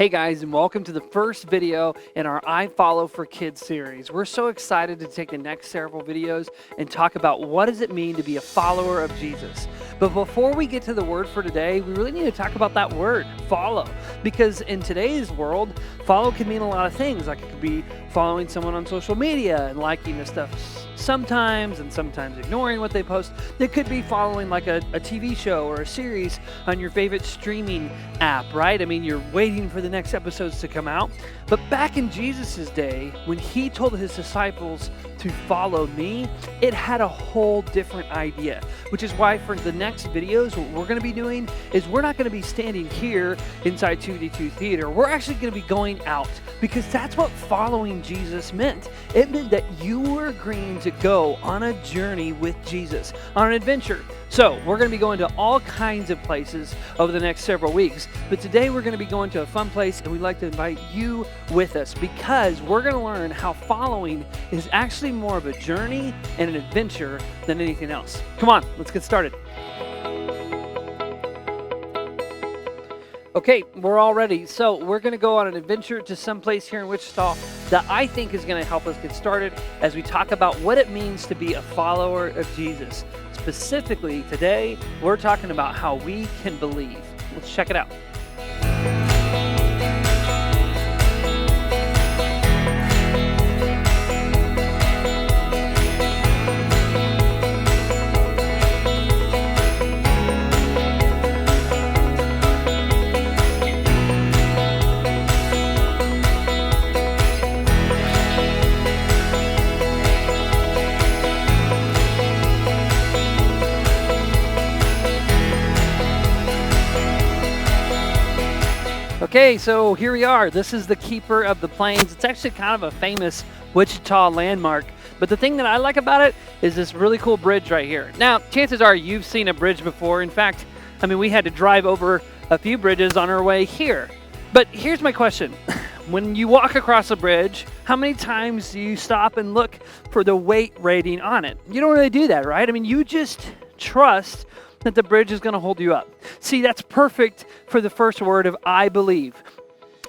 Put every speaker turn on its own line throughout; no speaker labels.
Hey guys, and welcome to the first video in our I Follow for Kids series. We're so excited to take the next several videos and talk about what does it mean to be a follower of Jesus. But before we get to the word for today, we really need to talk about that word, follow. Because in today's world, follow can mean a lot of things. Like it could be following someone on social media and liking their stuff sometimes and sometimes ignoring what they post. It could be following like a TV show or a series on your favorite streaming app, right? I mean, you're waiting for the next episodes to come out. But back in Jesus's day, when he told his disciples to follow me, it had a whole different idea, which is why for the next videos, what we're going to be doing is we're not going to be standing here inside 2D2 Theater. We're actually going to be going out, because that's what following Jesus meant. It meant that you were agreeing to go on a journey with Jesus, on an adventure. So we're going to be going to all kinds of places over the next several weeks, but today we're going to be going to a fun place, and we'd like to invite you with us because we're going to learn how following is actually more of a journey and an adventure than anything else. Come on, let's get started. Okay, we're all ready. So we're going to go on an adventure to some place here in Wichita that I think is going to help us get started as we talk about what it means to be a follower of Jesus. Specifically today, we're talking about how we can believe. Let's check it out. Okay, so here we are. This is the Keeper of the Plains. It's actually kind of a famous Wichita landmark. But the thing that I like about it is this really cool bridge right here. Now, chances are you've seen a bridge before. In fact, I mean, we had to drive over a few bridges on our way here. But here's my question. When you walk across a bridge, how many times do you stop and look for the weight rating on it? You don't really do that, right? I mean, you just trust that the bridge is going to hold you up. See, that's perfect for the first word of I believe.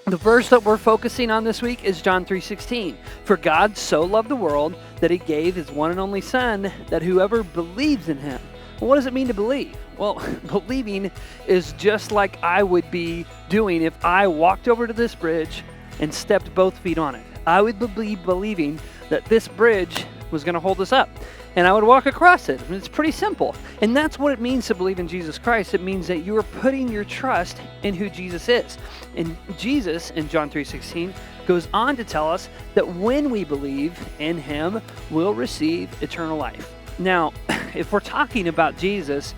The verse that we're focusing on this week is John 3:16. For God so loved the world that he gave his one and only Son, that whoever believes in him. Well, what does it mean to believe? Well, believing is just like I would be doing if I walked over to this bridge and stepped both feet on it. I would be believing that this bridge was going to hold us up, and I would walk across it. It's pretty simple. And that's what it means to believe in Jesus Christ. It means that you are putting your trust in who Jesus is. And Jesus, in John 3:16, goes on to tell us that when we believe in him, we'll receive eternal life. Now, if we're talking about Jesus,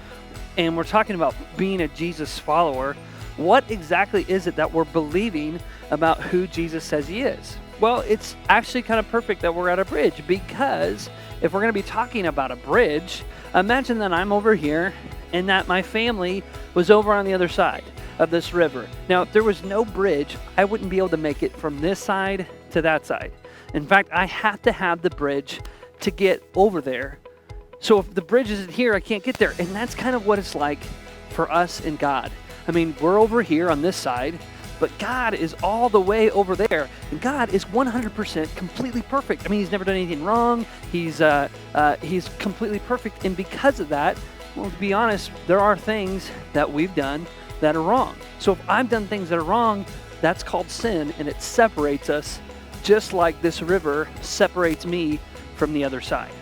and we're talking about being a Jesus follower, what exactly is it that we're believing about who Jesus says he is? Well, it's actually kind of perfect that we're at a bridge, because if we're going to be talking about a bridge, imagine that I'm over here and that my family was over on the other side of this river. Now, if there was no bridge, I wouldn't be able to make it from this side to that side. In fact, I have to have the bridge to get over there. So if the bridge isn't here, I can't get there. And that's kind of what it's like for us and God. I mean, we're over here on this side, but God is all the way over there. And God is 100% completely perfect. I mean, he's never done anything wrong. He's completely perfect. And because of that, well, to be honest, there are things that we've done that are wrong. So if I've done things that are wrong, that's called sin, and it separates us just like this river separates me from the other side.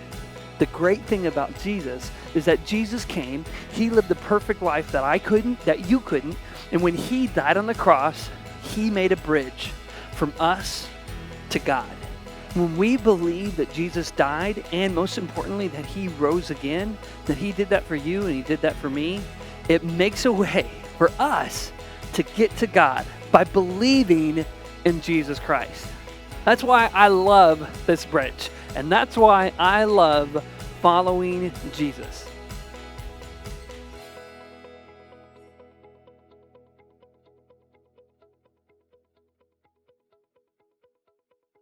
The great thing about Jesus is that Jesus came, he lived the perfect life that I couldn't, that you couldn't, and when he died on the cross, he made a bridge from us to God. When we believe that Jesus died, and most importantly, that he rose again, that he did that for you and he did that for me, it makes a way for us to get to God by believing in Jesus Christ. That's why I love this bridge, and that's why I love following Jesus.